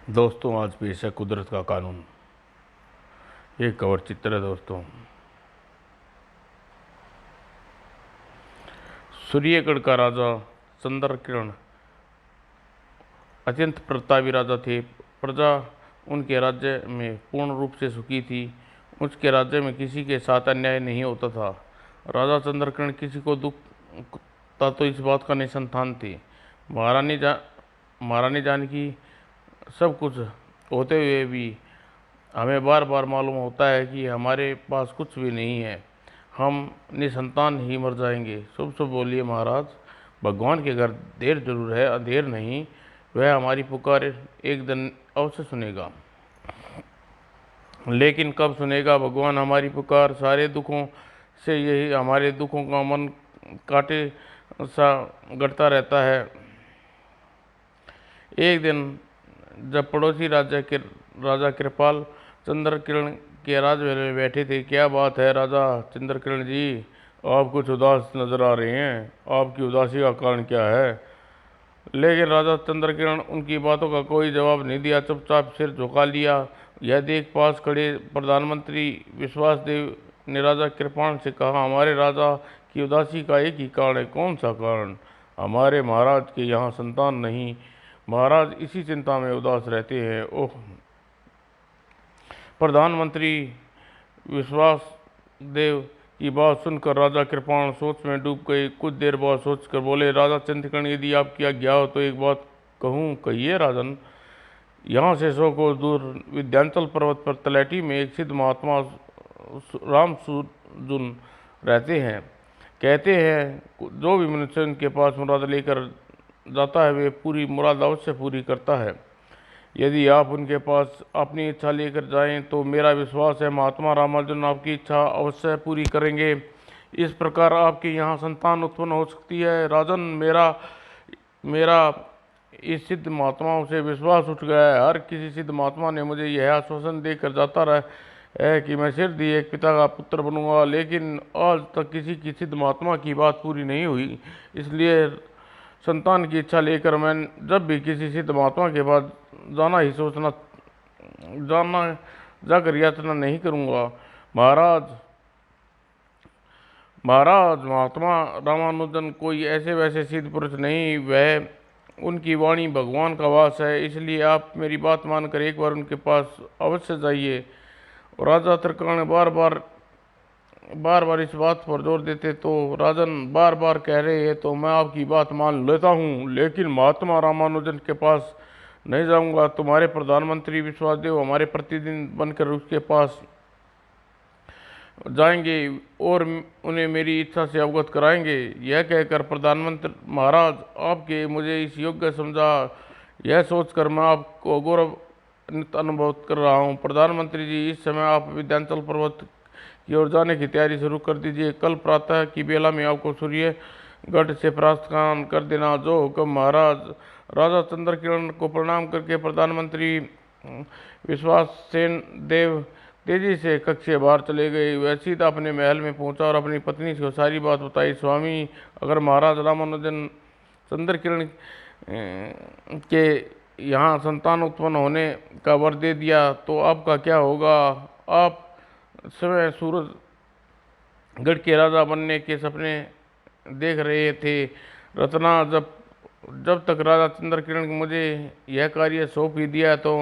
दोस्तों, आज पेश है कुदरत का कानून। ये कवर चित्र है दोस्तों। सूर्यगढ़ का राजा चंद्रकिरण अत्यंत प्रतापी राजा थे। प्रजा उनके राज्य में पूर्ण रूप से सुखी थी। उसके राज्य में किसी के साथ अन्याय नहीं होता था। राजा चंद्रकिरण किसी को दुख था तो इस बात का निसंतान थे। महारानी जानकी सब कुछ होते हुए भी हमें बार बार मालूम होता है कि हमारे पास कुछ भी नहीं है, हम निसंतान ही मर जाएंगे। शुभ शुभ बोलिए महाराज। भगवान के घर देर जरूर है, अंधेर नहीं। वह हमारी पुकार एक दिन अवश्य सुनेगा, लेकिन कब सुनेगा भगवान हमारी पुकार? सारे दुखों से यही हमारे दुखों का मन काटे सा गढ़ता रहता है। एक दिन जब पड़ोसी राजा कृपाल चंद्रकिरण के राजमहल में बैठे थे। क्या बात है राजा चंद्रकिरण जी, आप कुछ उदास नजर आ रहे हैं। आपकी उदासी का कारण क्या है? लेकिन राजा चंद्रकिरण उनकी बातों का कोई जवाब नहीं दिया, चुपचाप सिर झुका लिया। यह देख पास खड़े प्रधानमंत्री विश्वासदेव ने राजा कृपाण से कहा, हमारे राजा की उदासी का एक ही कारण है। कौन सा कारण? हमारे महाराज के यहाँ संतान नहीं। महाराज इसी चिंता में उदास रहते हैं। ओह! प्रधानमंत्री विश्वासदेव की बात सुनकर राजा कृपाण सोच में डूब गए। कुछ देर बाद सोचकर बोले, राजा चंद्रकिरण, यदि आपकी आज्ञा हो तो एक बात कहूँ। कहिए राजन। यहाँ से 100 कोस दूर विंध्याचल पर्वत पर तलहटी में एक सिद्ध महात्मा रामसुजुन रहते हैं। कहते हैं जो भी मनुष्य उनके पास मुराद लेकर जाता है वे पूरी मुराद अवश्य पूरी करता है। यदि आप उनके पास अपनी इच्छा लेकर जाएं तो मेरा विश्वास है महात्मा रामानुजन आपकी इच्छा अवश्य पूरी करेंगे। इस प्रकार आपके यहाँ संतान उत्पन्न हो सकती है। राजन, मेरा इस सिद्ध महात्माओं से विश्वास उठ गया है। हर किसी सिद्ध महात्मा ने मुझे यह आश्वासन देकर जाता रहा है कि मैं शीघ्र ही एक पिता का पुत्र बनूंगा, लेकिन आज तक किसी की सिद्ध महात्मा की बात पूरी नहीं हुई। इसलिए संतान की इच्छा लेकर मैं जब भी किसी सिद्ध महात्मा के पास जाना जाकर याचना नहीं करूंगा। महाराज महाराज महात्मा रामानुजन कोई ऐसे वैसे सिद्ध पुरुष नहीं, वह उनकी वाणी भगवान का वास है। इसलिए आप मेरी बात मानकर एक बार उनके पास अवश्य जाइए। और राजा त्रिकर्ण बार बार इस बात पर जोर देते तो राजन बार बार कह रहे हैं तो मैं आपकी बात मान लेता हूँ, लेकिन महात्मा रामानुजन के पास नहीं जाऊंगा। तुम्हारे प्रधानमंत्री विश्वासदेव हमारे प्रतिदिन बनकर उसके पास जाएंगे और उन्हें मेरी इच्छा से अवगत कराएंगे। यह कहकर प्रधानमंत्री, महाराज आपके मुझे इस योग्य समझा, यह सोचकर मैं आपको गौरव अनुभव कर रहा हूँ। प्रधानमंत्री जी, इस समय आप विंध्याचल पर्वत की ओर जाने की तैयारी शुरू कर दीजिए। कल प्रातः की बेला में आपको सूर्यगढ़ से प्रस्थान कर देना। जो हुक्म महाराज। राजा चंद्रकिरण को प्रणाम करके प्रधानमंत्री विश्वाससेन देव तेजी से कक्ष से बाहर चले गए। वह सीधा अपने महल में पहुंचा और अपनी पत्नी को सारी बात बताई। स्वामी, अगर महाराज रामानुजन चंद्रकिरण के यहाँ संतान उत्पन्न होने का वर दे दिया तो आपका क्या होगा? आप स्वयं सूरजगढ़ के राजा बनने के सपने देख रहे थे। रत्ना, जब तक राजा चंद्रकिरण मुझे यह कार्य सौंप ही दिया तो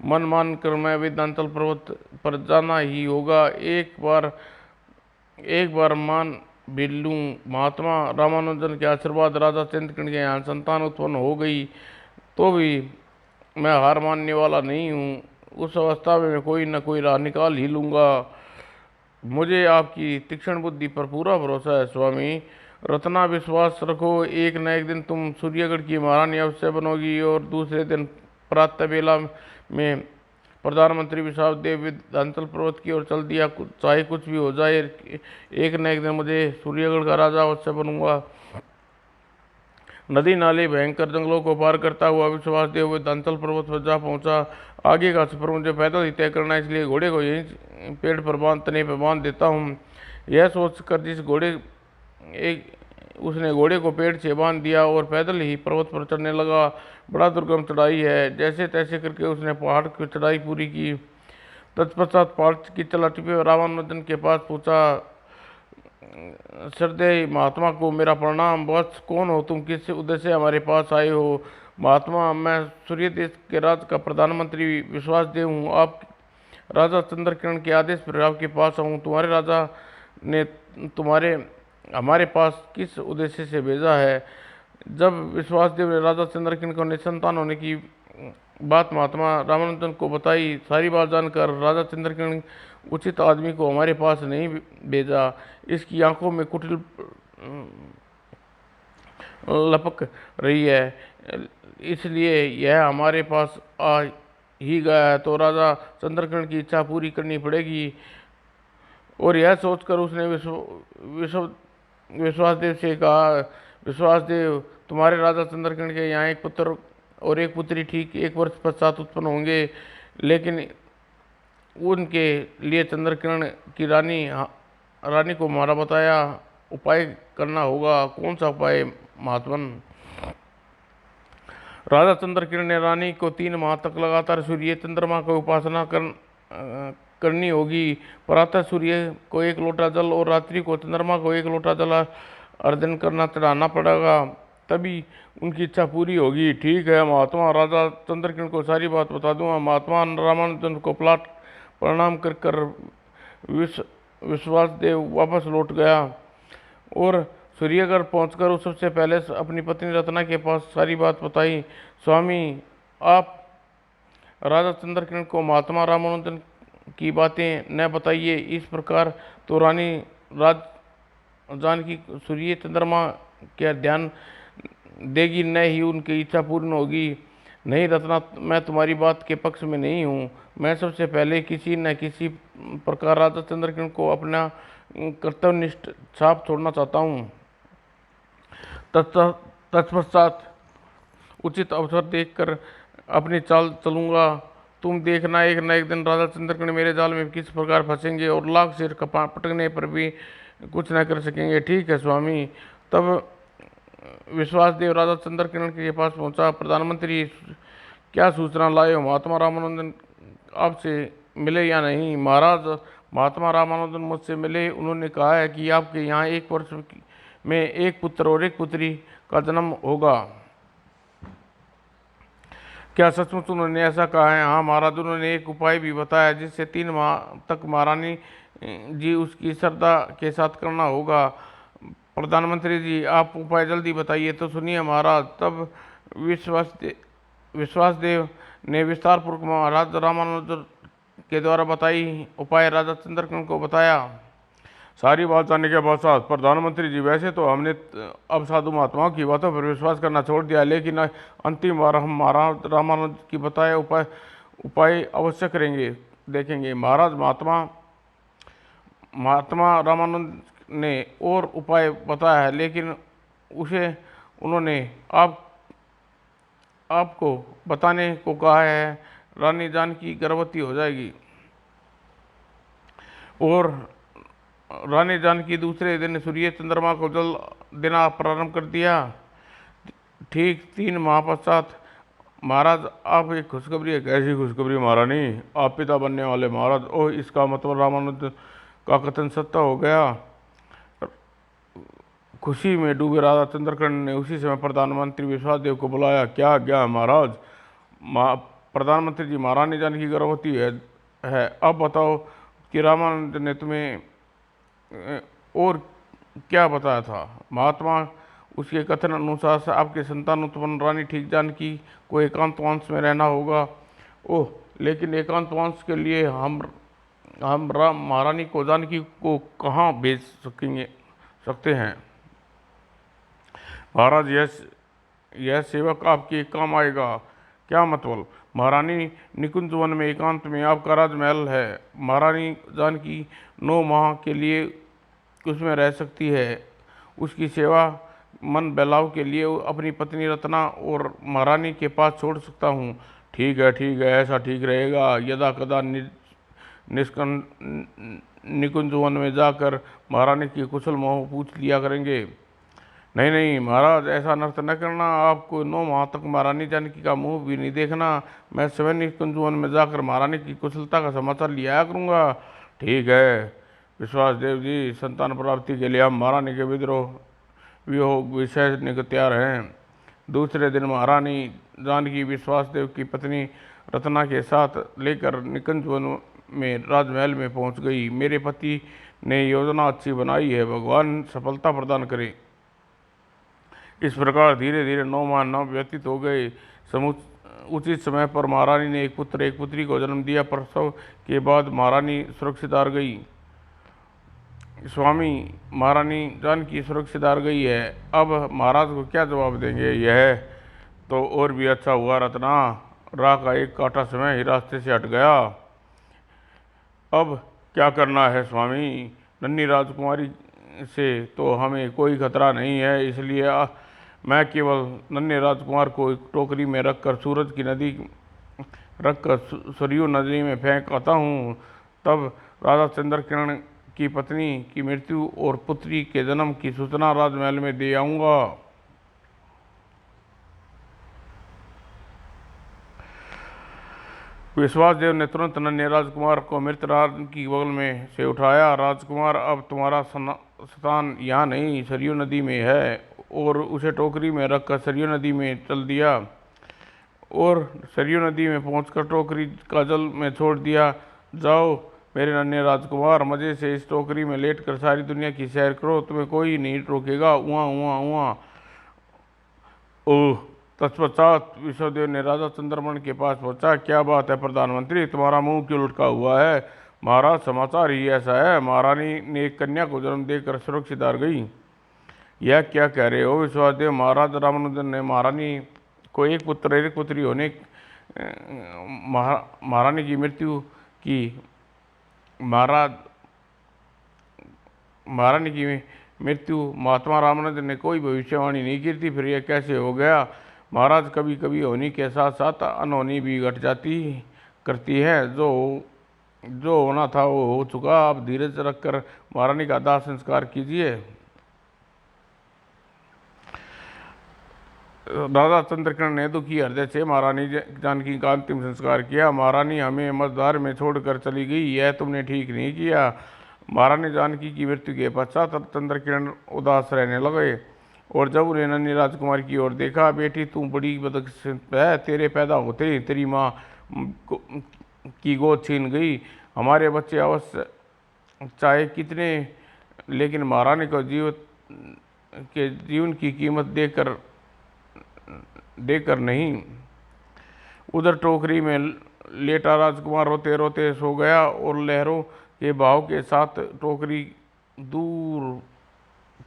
मन मान कर मैं विंध्याचल पर्वत पर जाना ही होगा। एक बार मान भी लूँ महात्मा रामानुजन के आशीर्वाद राजा चंद्रकिरण के यहाँ संतान उत्पन्न हो गई तो भी मैं हार मानने वाला नहीं हूँ। उस अवस्था में मैं कोई न कोई राह निकाल ही लूँगा। मुझे आपकी तीक्ष्ण बुद्धि पर पूरा भरोसा है स्वामी। रत्ना, विश्वास रखो, एक न एक दिन तुम सूर्यगढ़ की महारानी अवश्य बनोगी। और दूसरे दिन प्रातः बेला में प्रधानमंत्री विश्वासदेव विंध्याचल पर्वत की ओर चल दिया। चाहे कुछ भी हो जाए, एक न एक दिन मुझे सूर्यगढ़ का राजा अवश्य बनूंगा। नदी नाले भयंकर जंगलों को पार करता हुआ विश्वासदेव विंध्याचल पर्वत पर जा पहुंचा। आगे का सफर मुझे पैदल ही तय करना है, इसलिए घोड़े को यहीं पेड़ पर तने पर बांध देता हूँ। यह सोचकर उसने घोड़े को पेड़ से बांध दिया और पैदल ही पर्वत पर चढ़ने लगा। बड़ा दुर्गम चढ़ाई है। जैसे तैसे करके उसने पहाड़ की चढ़ाई पूरी की। तत्पश्चात पहाड़ की तलाटी पे रामानुजन के पास पूछा, श्रद्धेय महात्मा को मेरा प्रणाम। वत्स, कौन हो तुम? किस उद्देश्य से हमारे पास आए हो? महात्मा, मैं सूर्य देश के राज का प्रधानमंत्री विश्वासदेव हूँ। आप राजा चंद्रकिरण के आदेश पर आपके पास आऊँ। तुम्हारे राजा ने तुम्हारे हमारे पास किस उद्देश्य से भेजा है? जब विश्वासदेव ने राजा चंद्रकिरण को निसंतान होने की बात महात्मा रामानुजन को बताई, सारी बात जानकर राजा चंद्रकिरण उचित आदमी को हमारे पास नहीं भेजा। इसकी आंखों में कुटिल लपक रही है, इसलिए यह हमारे पास आ ही गया है, तो राजा चंद्रकिरण की इच्छा पूरी करनी पड़ेगी। और यह सोचकर उसने विश्वासदेव से कहा, विश्वासदेव, तुम्हारे राजा चंद्रकिरण के यहाँ एक पुत्र और एक पुत्री ठीक 1 वर्ष पश्चात उत्पन्न होंगे, लेकिन उनके लिए चंद्रकिरण की रानी को हमारा बताया उपाय करना होगा। कौन सा उपाय महात्मन? राजा चंद्रकिरण ने रानी को 3 माह तक लगातार सूर्य चंद्रमा की उपासना करनी होगी। प्रातः सूर्य को 1 लोटा जल और रात्रि को चंद्रमा को 1 लोटा जल अर्जन करना चढ़ाना पड़ेगा, तभी उनकी इच्छा पूरी होगी। ठीक है महात्मा, राजा चंद्रकिरण को सारी बात बता दूंगा। महात्मा रामानुजन को पलट प्रणाम कर विश्वासदेव वापस लौट गया और सूर्यगढ़ पहुंचकर वो सबसे पहले अपनी पत्नी रत्ना के पास सारी बात बताई। स्वामी, आप राजा चंद्रकिरण को महात्मा रामानुजन की बातें न बताइए। इस प्रकार तो रानी जानकी सूर्य चंद्रमा के ध्यान देगी, न ही उनकी इच्छा पूर्ण होगी। नहीं रत्ना, मैं तुम्हारी बात के पक्ष में नहीं हूँ। मैं सबसे पहले किसी न किसी प्रकार राजा चंद्रकिरण को अपना कर्तव्यनिष्ठ छाप छोड़ना चाहता हूँ। तत्पश्चात उचित अवसर देखकर अपनी चाल चलूँगा। तुम देखना, एक न एक दिन राजा चंद्रकिरण मेरे जाल में किस प्रकार फंसेंगे और लाख सिर पटकने पर भी कुछ न कर सकेंगे। ठीक है स्वामी। तब विश्वासदेव राजा चंद्रकिरण के पास पहुंचा। प्रधानमंत्री, क्या सूचना लाए हो? महात्मा रामानुजन आपसे मिले या नहीं? महाराज, महात्मा रामानुजन मुझसे मिले। उन्होंने कहा है कि आपके यहाँ 1 वर्ष में 1 पुत्र और 1 पुत्री का जन्म होगा। क्या सचमुच उन्होंने ऐसा कहा है? हाँ महाराज, उन्होंने एक उपाय भी बताया जिससे 3 माह तक महारानी जी उसकी श्रद्धा के साथ करना होगा। प्रधानमंत्री जी, आप उपाय जल्दी बताइए तो सुनिए महाराज। तब विश्वासदेव ने विस्तार पूर्वक महाराज रामानुजन के द्वारा बताई उपाय राजा चंद्रकिरण को बताया। सारी बात जानने के पश्चात प्रधानमंत्री जी, वैसे तो हमने अब साधु महात्माओं की बातों पर विश्वास करना छोड़ दिया, लेकिन अंतिम बार हम महाराज रामानुजन की बताए उपाय अवश्य देखेंगे। महाराज, महात्मा रामानुजन ने और उपाय बताया है, लेकिन उसे उन्होंने आपको बताने को कहा है। रानी जानकी गर्भवती हो जाएगी और रानी जानकी दूसरे दिन सूर्य चंद्रमा को जल देना प्रारंभ कर दिया। ठीक 3 माह पश्चात महाराज, आप एक खुशखबरी है। कैसी खुशखबरी महारानी? आप पिता बनने वाले महाराज। ओह, इसका मतलब रामानुजन का कथन सत्य हो गया। खुशी में डूबे राजा चंद्रकिरण ने उसी समय प्रधानमंत्री विश्वासदेव को बुलाया। क्या आज्ञा महाराज? प्रधानमंत्री जी, महारानी जानकी गर्भवती है। अब बताओ कि रामानुजन ने तुम्हें और क्या बताया था? महात्मा, उसके कथन अनुसार आपके संतान उत्पन्न रानी ठीक जानकी को एकांतवास में रहना होगा। ओह, लेकिन एकांतवास के लिए हम महारानी को जानकी को कहाँ भेज सकते हैं? महाराज, यह सेवक आपके काम आएगा। क्या मतलब? महारानी निकुंज वन में एकांत में आपका राजमहल है। महारानी जानकी 9 माह के लिए उसमें रह सकती है। उसकी सेवा मन बहलाव के लिए अपनी पत्नी रत्ना और महारानी के पास छोड़ सकता हूँ। ठीक है, ऐसा ठीक रहेगा। यदा कदा निकुंज वन में जाकर महारानी की कुशल मोह पूछ लिया करेंगे। नहीं नहीं महाराज, ऐसा अनर्थ न करना। आपको 9 माह तक महारानी जानकी का मुंह भी नहीं देखना। मैं स्वयं इस कुंजवन में जाकर महारानी की कुशलता का समाचार लिया करूंगा। ठीक है विश्वास देव जी, संतान प्राप्ति के लिए हम महारानी के विद्रोह वियोग विषय निकट तैयार हैं। दूसरे दिन महारानी जानकी विश्वास देव की पत्नी रत्ना के साथ लेकर निकुंज वन में राजमहल में पहुंच गई। मेरे पति ने योजना अच्छी बनाई है, भगवान सफलता प्रदान करे। इस प्रकार धीरे धीरे 9 माह नव व्यतीत हो गए। उचित समय पर महारानी ने एक पुत्र एक पुत्री को जन्म दिया। प्रसव के बाद महारानी सुरक्षित हार गई। स्वामी, महारानी जानकी सुरक्षित हार गई है, अब महाराज को क्या जवाब देंगे? यह तो और भी अच्छा हुआ रत्ना, राह का एक कांटा समय ही रास्ते से हट गया। अब क्या करना है स्वामी? नन्ही राजकुमारी से तो हमें कोई खतरा नहीं है, इसलिए मैं केवल नन्हे राजकुमार को एक टोकरी में रखकर सरयू नदी में फेंक आता हूँ। तब राजा चंद्रकिरण की पत्नी की मृत्यु और पुत्री के जन्म की सूचना राजमहल में दे आऊँगा। विश्वासदेव ने तुरंत नन्हे राजकुमार को मृत राज की बगल में से उठाया। राजकुमार, अब तुम्हारा स्थान यहाँ नहीं सरयू नदी में है। और उसे टोकरी में रखकर सरयू नदी में चल दिया और सरयू नदी में पहुंचकर टोकरी का जल में छोड़ दिया। जाओ मेरे नन्हे राजकुमार, मज़े से इस टोकरी में लेटकर सारी दुनिया की सैर करो, तुम्हें कोई नहीं रोकेगा। उहाँ उहाँ उहाँ। ओह! तत्पश्चात विश्वदेव ने राजा चंद्रमण के पास पहुंचा। क्या बात है प्रधानमंत्री, तुम्हारा मुंह क्यों लटका हुआ है? महाराज समाचार ही ऐसा है, महारानी ने एक कन्या को जन्म देकर सुरक्षित हार गई। यह क्या कह रहे हो विश्वासदेव? महाराज रामानुजन ने महारानी को एक पुत्र एक पुत्री होने महारानी की मृत्यु की महारानी की मृत्यु महात्मा रामानुजन ने कोई भविष्यवाणी नहीं की थी, फिर यह कैसे हो गया? महाराज, कभी कभी होनी के साथ साथ अनहोनी भी घट जाती करती है। जो होना था वो हो चुका। आप धीरज रखकर महारानी का दाह संस्कार कीजिए। राजा चंद्रकिरण ने दुखी हृदय से महारानी जानकी का अंतिम संस्कार किया। महारानी हमें मझधार में छोड़कर चली गई, यह तुमने ठीक नहीं किया। महारानी जानकी की मृत्यु के पश्चात चंद्रकिरण उदास रहने लगे और जब उन्हें नन्ही राजकुमारी की ओर देखा, बेटी तू बड़ी बदकिस्मत है, तेरे पैदा होते ही तेरी माँ की गोद छीन गई। हमारे बच्चे अवश्य चाहे कितने, लेकिन महारानी को जीवन की कीमत देकर नहीं। उधर टोकरी में लेटा राजकुमार रोते रोते सो गया और लहरों के बहाव के साथ टोकरी दूर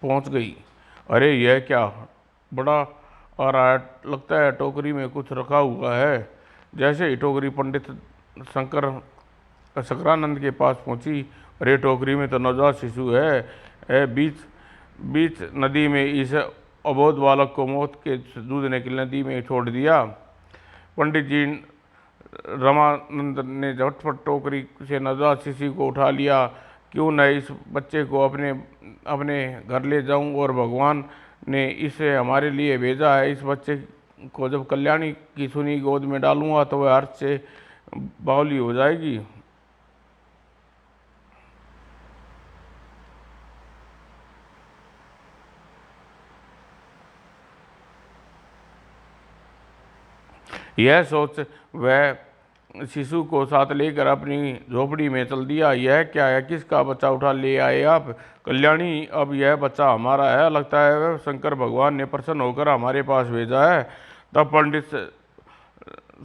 पहुंच गई। अरे यह क्या बड़ा आ रहा है, लगता है टोकरी में कुछ रखा हुआ है। जैसे ही टोकरी पंडित शकरानंद के पास पहुंची, अरे टोकरी में तो नवजात शिशु है। बीच नदी में इस अबोध बालक को मौत के दूध ने की नदी में छोड़ दिया। पंडित जी रामानंद ने झटपट टोकरी से नवजात शिशु को उठा लिया। क्यों न इस बच्चे को अपने घर ले जाऊं, और भगवान ने इसे हमारे लिए भेजा है। इस बच्चे को जब कल्याणी की सुनी गोद में डालूंगा तो वह हर्ष से बावली हो जाएगी। यह सोच वह शिशु को साथ लेकर अपनी झोपड़ी में चल दिया। यह क्या है, किसका बच्चा उठा ले आए आप? कल्याणी, अब यह बच्चा हमारा है, लगता है वह शंकर भगवान ने प्रसन्न होकर हमारे पास भेजा है। तब पंडित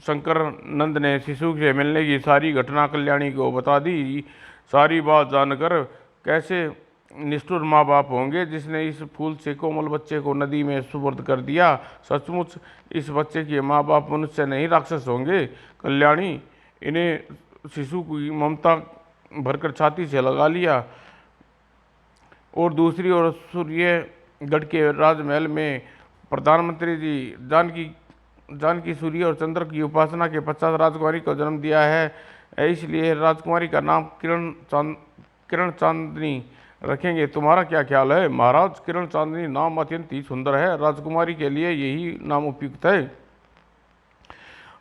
शंकर नंद ने शिशु से मिलने की सारी घटना कल्याणी को बता दी। सारी बात जानकर कैसे निष्ठुर माँ बाप होंगे जिसने इस फूल से कोमल बच्चे को नदी में सुपुर्द कर दिया। सचमुच इस बच्चे के माँ बाप मनुष्य नहीं राक्षस होंगे। कल्याणी, इन्हें शिशु की ममता भरकर छाती से लगा लिया। और दूसरी ओर सूर्यगढ़ के राजमहल में प्रधानमंत्री जी जानकी सूर्य और चंद्र की उपासना के पश्चात राजकुमारी को जन्म दिया है, इसलिए राजकुमारी का नाम किरण चांदनी रखेंगे। तुम्हारा क्या ख्याल है? महाराज, किरण चांदनी नाम अत्यंत ही सुंदर है, राजकुमारी के लिए यही नाम उपयुक्त है।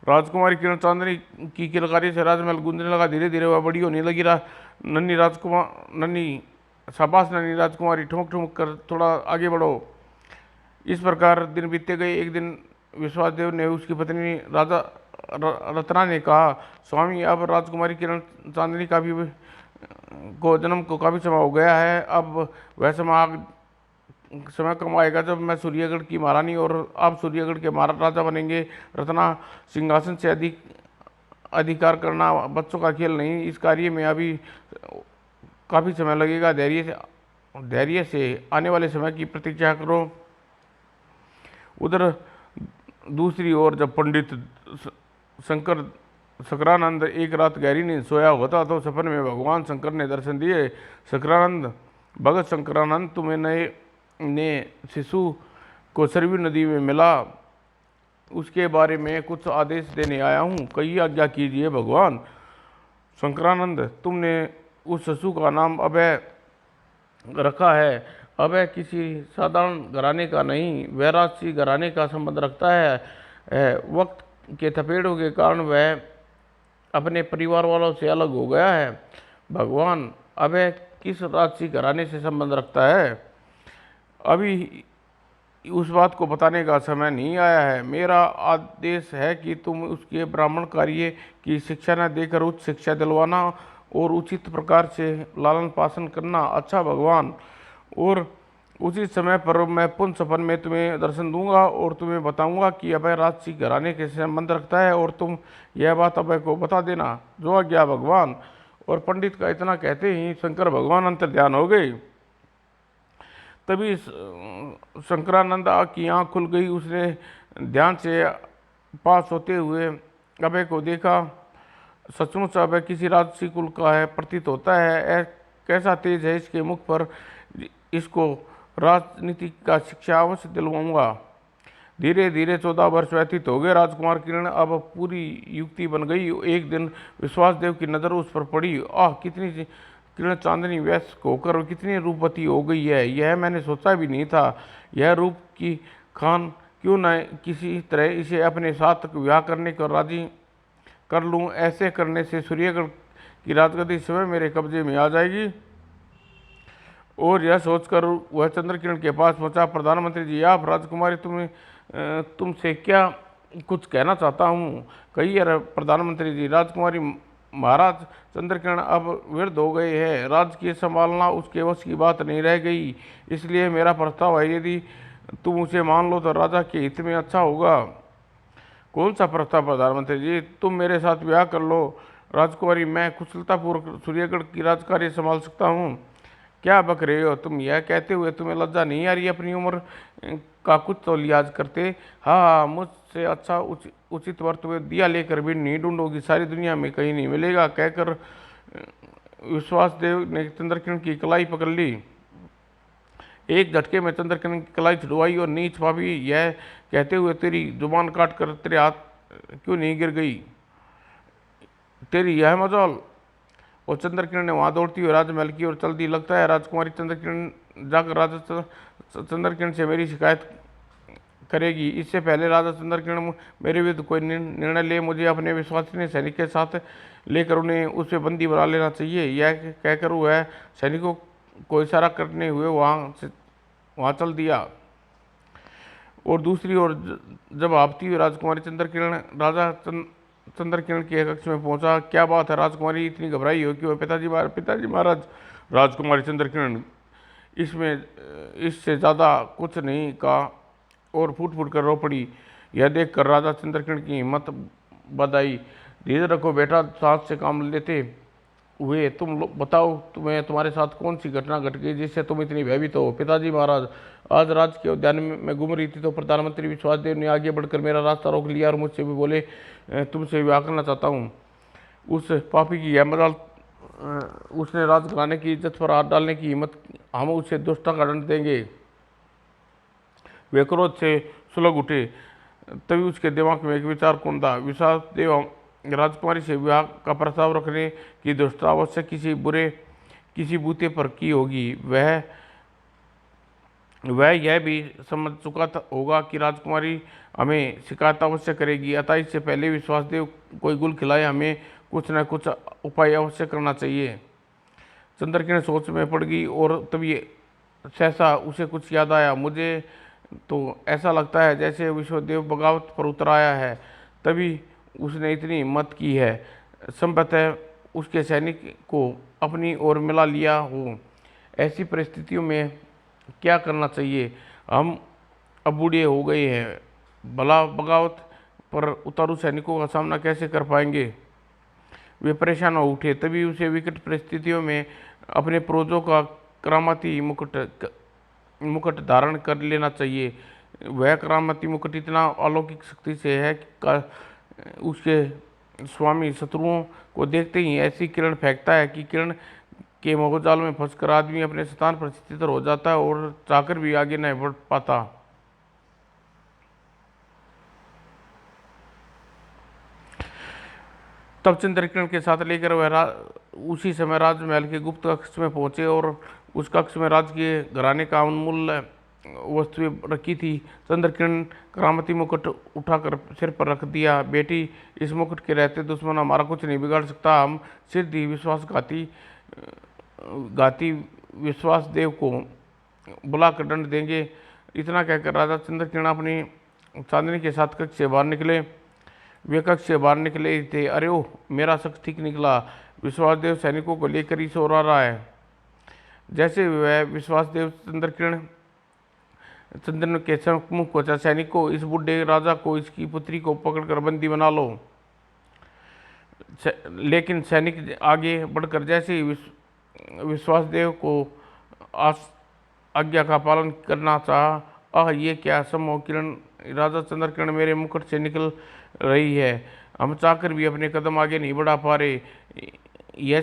राजकुमारी किरण चांदनी की किलकारी से राजमहल गूंजने लगा। धीरे धीरे वह बड़ी होने लगी। नन्ही शाबाश नन्ही राजकुमारी, ठुमक ठुमक कर थोड़ा आगे बढ़ो। इस प्रकार दिन बीतते गए। एक दिन विश्वासदेव ने उसकी पत्नी राजा रत्ना ने कहा, स्वामी, अब राजकुमारी किरण चांदनी का भी को जन्म को काफ़ी समय हो गया है। अब वह समय कम आएगा जब मैं सूर्यगढ़ की महारानी और आप सूर्यगढ़ के महाराजा बनेंगे। रत्ना, सिंहासन से अधिकार करना बच्चों का खेल नहीं। इस कार्य में अभी काफ़ी समय लगेगा। धैर्य से आने वाले समय की प्रतीक्षा करो। उधर दूसरी ओर जब पंडित शंकरानंद एक रात गहरी नींद सोया हुआ था तो सपने में भगवान शंकर ने दर्शन दिए। भगत शंकरानंद, तुम्हें ने शिशु को सरयू नदी में मिला, उसके बारे में कुछ आदेश देने आया हूँ, कई आज्ञा कीजिए भगवान। शंकरानंद, तुमने उस शिशु का नाम अभय रखा है। अभय किसी साधारण घराने का नहीं, वह राजसी घराने का संबंध रखता है। वक्त के थपेड़ों के कारण वह अपने परिवार वालों से अलग हो गया है। भगवान, अभय किस राजसी घराने से संबंध रखता है? अभी उस बात को बताने का समय नहीं आया है। मेरा आदेश है कि तुम उसके ब्राह्मण कार्य की शिक्षा न देकर उच्च शिक्षा दिलवाना और उचित प्रकार से लालन पालन करना। अच्छा भगवान। और उचित समय पर मैं पुनः सपन में तुम्हें दर्शन दूंगा और तुम्हें बताऊंगा कि अभय राजसी घराने के संबंध रखता है और तुम यह बात अभय को बता देना। जो आज्ञा भगवान। और पंडित का इतना कहते ही शंकर भगवान अंतर्ध्यान हो गए। तभी शंकरानंद की आँख खुल गई। उसने ध्यान से पास होते हुए अभय को देखा। सचमुच अभय किसी राजसी कुल का है प्रतीत होता है। कैसा तेज है इसके मुख पर। इसको राजनीति का शिक्षा अवश्य दिलवाऊंगा। धीरे धीरे 14 वर्ष व्यतीत हो गए। राजकुमार किरण अब पूरी युक्ति बन गई। एक दिन विश्वासदेव की नज़र उस पर पड़ी। आह, कितनी किरण चांदनी वयस्क होकर कितनी रूपवती हो गई है, यह मैंने सोचा भी नहीं था। यह रूप की खान क्यों न किसी तरह इसे अपने साथ विवाह करने को राजी कर लूँ। ऐसे करने से सूर्यगढ़ की राजगद्दी स्वयं मेरे कब्जे में आ जाएगी। और यह सोचकर वह चंद्रकिरण के पास पहुंचा। प्रधानमंत्री जी, आप राजकुमारी तुमसे क्या कुछ कहना चाहता हूँ, कहिए प्रधानमंत्री जी। राजकुमारी, महाराज चंद्रकिरण अब वृद्ध हो गए हैं, राजकीय संभालना उसके वश की बात नहीं रह गई। इसलिए मेरा प्रस्ताव है, यदि तुम उसे मान लो तो राजा के हित में अच्छा होगा। कौन सा प्रस्ताव प्रधानमंत्री जी? तुम मेरे साथ ब्याह कर लो। राजकुमारी, मैं कुशलतापूर्वक सूर्यगढ़ की राजकार्य संभाल सकता हूँ। क्या बक रहे हो तुम? यह कहते हुए तुम्हें लज्जा नहीं आ रही? अपनी उम्र का कुछ तो लिहाज करते। हाँ, मुझसे अच्छा उचित वर तुम्हें दिया लेकर भी नहीं ढूंढोगी, सारी दुनिया में कहीं नहीं मिलेगा। कहकर विश्वासदेव ने चंद्रकिरण की कलाई पकड़ ली। एक झटके में चंद्रकिरण की कलाई छुड़वाई और नीच पापी, यह कहते हुए तेरी जुबान काट कर तेरे हाथ क्यों नहीं गिर गई? तेरी यह मजाल। और चंद्रकिरण ने वहाँ दौड़ती हुई राजमहल की ओर चल दी। लगता है राजकुमारी चंद्रकिरण जाकर राजा चंद्रकिरण से मेरी शिकायत करेगी। इससे पहले राजा चंद्रकिरण मेरे विरुद्ध कोई निर्णय ले, मुझे अपने विश्वसनीय सैनिक के साथ लेकर उन्हें उस पर बंदी बना लेना चाहिए। यह कहकर वह सैनिकों को इशारा करने हुए वहाँ चल दिया। और दूसरी ओर जब आपती हुई राजकुमारी चंद्रकिरण राजा चंद्रकिरण के कक्ष में पहुंचा। क्या बात है राजकुमारी, इतनी घबराई हो क्यों? पिताजी महाराज। राजकुमारी चंद्रकिरण इससे ज़्यादा कुछ नहीं कहा और फूट फूट कर रो पड़ी। यह देखकर राजा चंद्रकिरण की हिम्मत बंध आई। धीरे रखो बेटा, सांस से काम लेते हुए तुम बताओ, तुम्हारे साथ कौन सी घटना घट गई जिससे तुम इतनी भयभीत हो? पिताजी महाराज, आज राज के उद्यान में घूम रही थी तो प्रधानमंत्री विश्वासदेव ने आगे बढ़कर मेरा रास्ता रोक लिया और मुझसे भी बोले, तुमसे विवाह करना चाहता हूँ। उस पापी की यह मजाल, उसने राजघराने की इज्जत पर हाथ डालने की हिम्मत, हम उसे दुष्टता का दंड देंगे। वे क्रोध से सुलग उठे। तभी उसके दिमाग में एक विचार कौंधा। विश्वासदेव राजकुमारी से विवाह का प्रस्ताव रखने की दुष्टता अवश्य किसी बुरे किसी बूते पर की होगी। वह यह भी समझ चुका होगा कि राजकुमारी हमें शिकायत अवश्य करेगी, अतः इससे पहले विश्वासदेव कोई गुल खिलाए हमें कुछ न कुछ उपाय अवश्य करना चाहिए। चंद्रकिरण सोच में पड़ गई और तभी सहसा उसे कुछ याद आया। मुझे तो ऐसा लगता है जैसे विश्वदेव बगावत पर उतर आया है, तभी उसने इतनी हिम्मत की है। संभवतः उसके सैनिक को अपनी ओर मिला लिया हो। ऐसी परिस्थितियों में क्या करना चाहिए? हम अब बूढ़े हो गए हैं, भला बगावत पर उतारू सैनिकों का सामना कैसे कर पाएंगे? वे परेशान हो उठे। तभी उसे विकट परिस्थितियों में अपने पूर्वजों का करामाती मुकुट धारण कर लेना चाहिए। वह करामाती मुकुट इतना अलौकिक शक्ति से है कि उसके स्वामी शत्रुओं को देखते ही ऐसी किरण फेंकता है कि किरण के मोहजाल में फंसकर आदमी अपने स्थान पर स्थिर हो जाता है और चाहकर भी आगे नहीं बढ़ पाता। तब चंद्रकिरण के साथ लेकर वह उसी समय राजमहल के गुप्त कक्ष में पहुंचे और उस कक्ष में राजकीय घराने का अनमूल्य वस्तुएं रखी थी। चंद्रकिरण करामती मुकुट उठाकर सिर पर रख दिया। बेटी, इस मुकुट के रहते दुश्मन हमारा कुछ नहीं बिगाड़ सकता। हम सिद्ध ही घाती विश्वासदेव को बुलाकर दंड देंगे। इतना कहकर राजा चंद्रकिरण अपनी चांदनी के साथ कक्ष से बाहर निकले। वे कक्ष से बाहर निकले ही थे, अरे ओह, मेरा शख्स ठीक निकला। विश्वासदेव सैनिकों को लेकर ही सो रहा है। जैसे वह विश्वासदेव चंद्रन के सम्मुख पहुंचा, सैनिकों, इस बूढ़े राजा को इसकी पुत्री को पकड़कर बंदी बना लो। लेकिन सैनिक आगे बढ़कर जैसे ही विश्वासदेव को आज्ञा का पालन करना चाहा, आह, ये क्या असंभव! किरण, राजा चंद्रकिरण मेरे मुकुट से निकल रही है। हम चाहकर भी अपने कदम आगे नहीं बढ़ा पा रहे। यही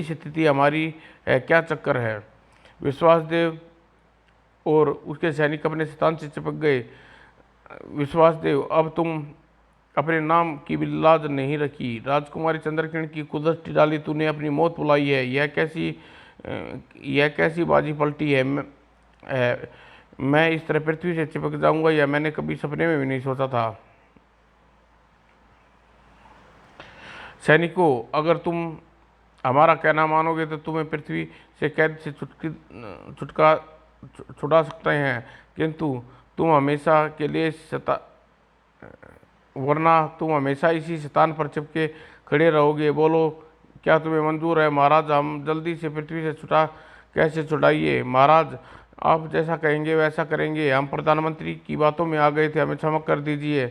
स्थिति हमारी है, क्या चक्कर है? विश्वासदेव और उसके सैनिक अपने स्थान से चिपक गए। विश्वासदेव, अब तुम अपने नाम की भी लाज नहीं रखी। राजकुमारी चंद्रकिरण की कुदृष्टि डाली तूने अपनी मौत बुलाई है। यह कैसी बाजी पलटी है? मैं इस तरह पृथ्वी से चिपक जाऊंगा, या मैंने कभी सपने में भी नहीं सोचा था। सैनिकों, अगर तुम हमारा कहना मानोगे तो तुम्हें पृथ्वी से कैद से छुड़ा सकते हैं, किंतु तुम हमेशा के लिए वरना तुम हमेशा इसी स्थान पर चिपके खड़े रहोगे। बोलो, क्या तुम्हें मंजूर है? महाराज, हम जल्दी से पृथ्वी से कैसे छुड़ाइए? महाराज, आप जैसा कहेंगे वैसा करेंगे। हम प्रधानमंत्री की बातों में आ गए थे, हमें क्षमा कर दीजिए।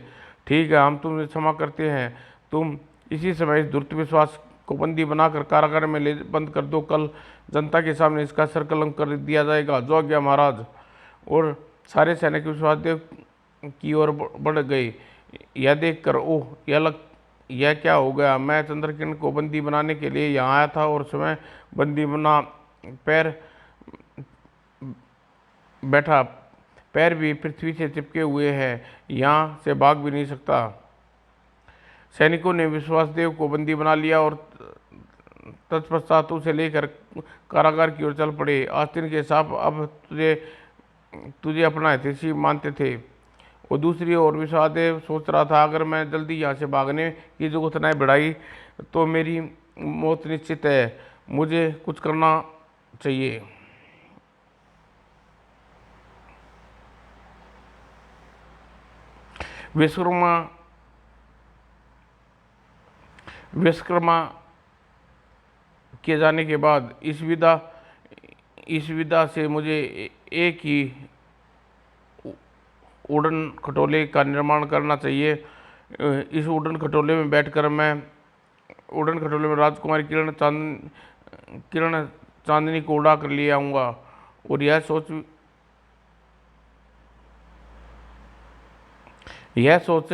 ठीक है, हम तुम्हें क्षमा करते हैं। तुम इसी समय इस दुष्ट विश्वास को बंदी बनाकर कारागार में ले बंद कर दो। कल जनता के सामने इसका सरकलम कर दिया जाएगा। जो आज्ञा महाराज। और सारे सैनिक विश्वासदेव की ओर बढ़ गए। यह देखकर, ओह, यह क्या हो गया? मैं चंद्रकिरण को बंदी बनाने के लिए यहाँ आया था और स्वयं बंदी बना पैर भी पृथ्वी से चिपके हुए हैं, यहाँ से भाग भी नहीं सकता। सैनिकों ने विश्वासदेव को बंदी बना लिया और तत्पश्चात उसे लेकर कारागार की ओर चल पड़े। आस्तीन के सांप अब तुझे अपना हितैषी मानते थे। और दूसरी ओर विश्वासदेव सोच रहा था, अगर मैं जल्दी यहाँ से भागने की जरूरत नहीं बढ़ाई तो मेरी मौत निश्चित है। मुझे कुछ करना चाहिए। विश्वकर्मा किए जाने के बाद इस विधा से मुझे एक ही उड़न खटोले का निर्माण करना चाहिए। इस उड़न खटोले में बैठकर मैं उड़न खटोले में राजकुमारी किरण चांदनी को उड़ा कर ले आऊँगा। और यह सोच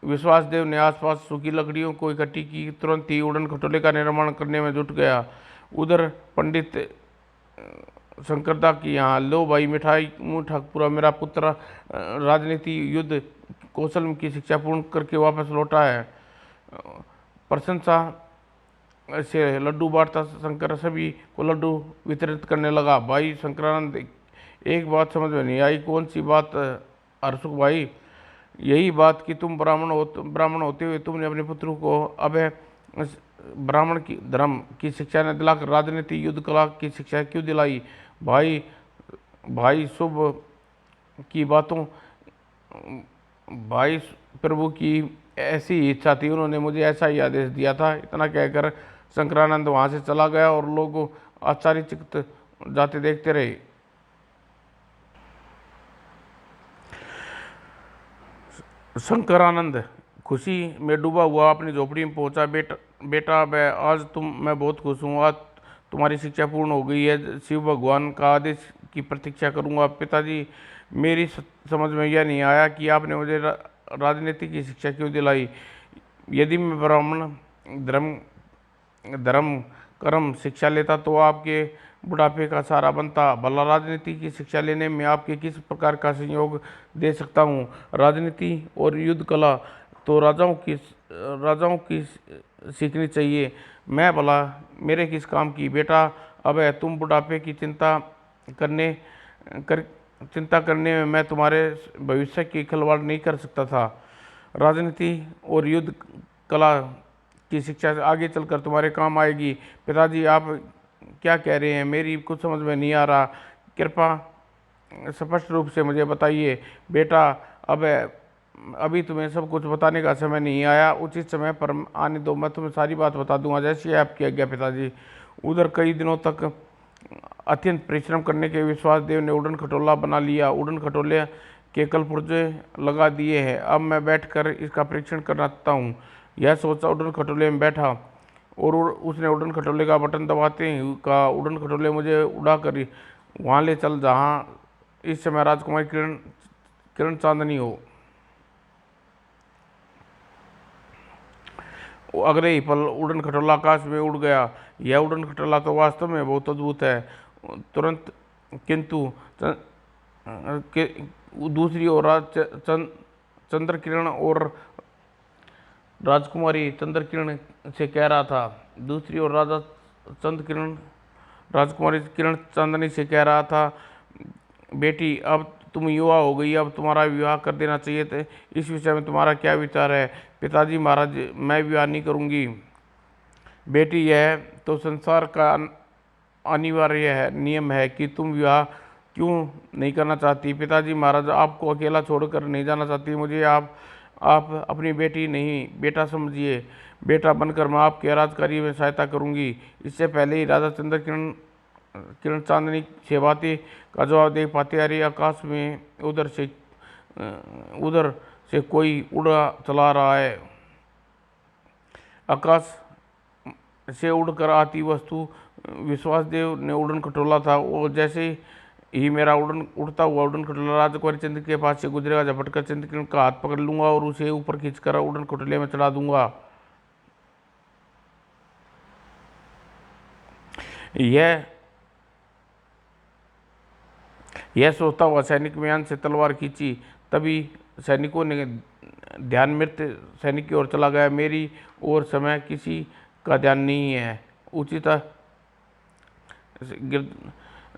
विश्वासदेव ने आसपास सूखी लकड़ियों को इकट्ठी की। तुरंत ही उड़न खटोले का निर्माण करने में जुट गया। उधर पंडित शंकरदा की यहाँ, लो भाई, मिठाई मुँह ठाकुरा, मेरा पुत्र राजनीति युद्ध कौशल की शिक्षा पूर्ण करके वापस लौटा है। प्रशंसा से लड्डू बांटता शंकर सभी को लड्डू वितरित करने लगा। भाई शंकरानंद, एक बात समझ में नहीं आई। कौन सी बात हर्षुक भाई? यही बात कि तुम ब्राह्मण होते हुए तुमने अपने पुत्र को अभय ब्राह्मण की धर्म की शिक्षा न दिलाकर राजनीति युद्ध कला की शिक्षा क्यों दिलाई? भाई भाई शुभ की बातों भाई प्रभु की ऐसी ही इच्छा थी, उन्होंने मुझे ऐसा ही आदेश दिया था। इतना कहकर शंकरानंद वहां से चला गया और लोग आश्चर्यचकित जाते देखते रहे। शंकरानंद खुशी में डूबा हुआ अपनी झोपड़ी में पहुंचा। बेटा आज मैं बहुत खुश हूँ। आज तुम्हारी शिक्षा पूर्ण हो गई है। शिव भगवान का आदेश की प्रतीक्षा करूंगा। पिताजी, मेरी समझ में यह नहीं आया कि आपने मुझे राजनीति की शिक्षा क्यों दिलाई। यदि मैं ब्राह्मण धर्म धर्म कर्म शिक्षा लेता तो आपके बुढ़ापे का सहारा बनता। भला राजनीति की शिक्षा लेने में आपके किस प्रकार का सहयोग दे सकता हूँ? राजनीति और युद्ध कला तो राजाओं की सीखनी चाहिए, मैं भला मेरे किस काम की? बेटा अब है तुम बुढ़ापे की चिंता करने में मैं तुम्हारे भविष्य की खिलवाड़ नहीं कर सकता था। राजनीति और युद्ध कला की शिक्षा आगे चलकर तुम्हारे काम आएगी। पिताजी, आप क्या कह रहे हैं? मेरी कुछ समझ में नहीं आ रहा, कृपया स्पष्ट रूप से मुझे बताइए। बेटा अभी तुम्हें सब कुछ बताने का समय नहीं आया, उचित समय पर आने दो, मैं तुम्हें सारी बात बता दूंगा, जैसी आपकी आज्ञा पिताजी। उधर कई दिनों तक अत्यंत परिश्रम करने के विश्वास देव ने उड़न खटोला बना लिया। उड़न खटोले के कल पुर्जे लगा दिए हैं, अब मैं बैठकर इसका परीक्षण करना चाहता हूँ। यह सोचा उड़न खटोले में बैठा और उसने उड़न खटोले का बटन दबाते ही कहा, उड़न खटोले मुझे उड़ा कर वहाँ ले चल जहाँ इस समय राजकुमारी किरण चांदनी हो। अगले ही पल उड़न खटोला आकाश में उड़ गया। यह उड़न खटोला तो वास्तव में बहुत अद्भुत है। तुरंत किंतु दूसरी ओर चंद्र किरण और राजकुमारी चंद्र किरण से कह रहा था। दूसरी ओर राजकुमारी किरण चांदनी से कह रहा था, बेटी अब तुम युवा हो गई, अब तुम्हारा विवाह कर देना चाहिए था। इस विषय में तुम्हारा क्या विचार है? पिताजी महाराज, मैं विवाह नहीं करूंगी। बेटी, यह तो संसार का अनिवार्य है नियम है कि तुम विवाह क्यों नहीं करना चाहती। पिताजी महाराज, आपको अकेला छोड़कर नहीं जाना चाहती। मुझे आप अपनी बेटी नहीं बेटा समझिए। बेटा बनकर मैं आपके राजकार्य में सहायता करूंगी। इससे पहले ही राजा चंद्र किरण चांदनी सेवाती का जवाब दे पाते, अरे आकाश में उधर से कोई उड़ा चला रहा है। आकाश से उड़कर आती वस्तु विश्वासदेव ने उड़न खटोला था। वो जैसे ही मेरा उड़ता हुआ उड़न खटोला राजकुमारी चंद्र के पास से गुजरेगा, झपटकर चंद्र किरण का हाथ पकड़ लूंगा और उसे ऊपर खींचकर उड़न खटोले में चढ़ा दूंगा। यह सोचता हुआ सैनिक म्यान से तलवार खींची। तभी सैनिकों ने ध्यान मृत सैनिक की ओर चला गया। मेरी ओर समय किसी का ध्यान नहीं है, उचित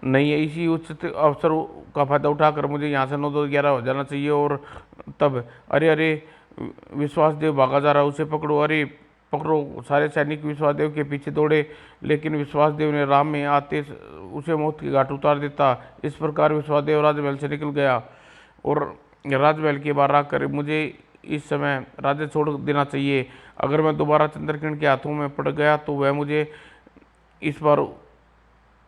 नहीं है। इसी उचित अवसर का फायदा उठाकर मुझे यहाँ से 9-11 हो जाना चाहिए। और तब अरे विश्वासदेव भागा जा रहा, उसे पकड़ो, अरे पकड़ो। सारे सैनिक विश्वासदेव के पीछे दौड़े, लेकिन विश्वासदेव ने राह में आते उसे मौत की घाट उतार देता। इस प्रकार विश्वासदेव राजमहल से निकल गया और राजमहल के बाहर आकर, मुझे इस समय राज्य छोड़ देना चाहिए। अगर मैं दोबारा चंद्रकिरण के हाथों में पड़ गया तो वह मुझे इस बार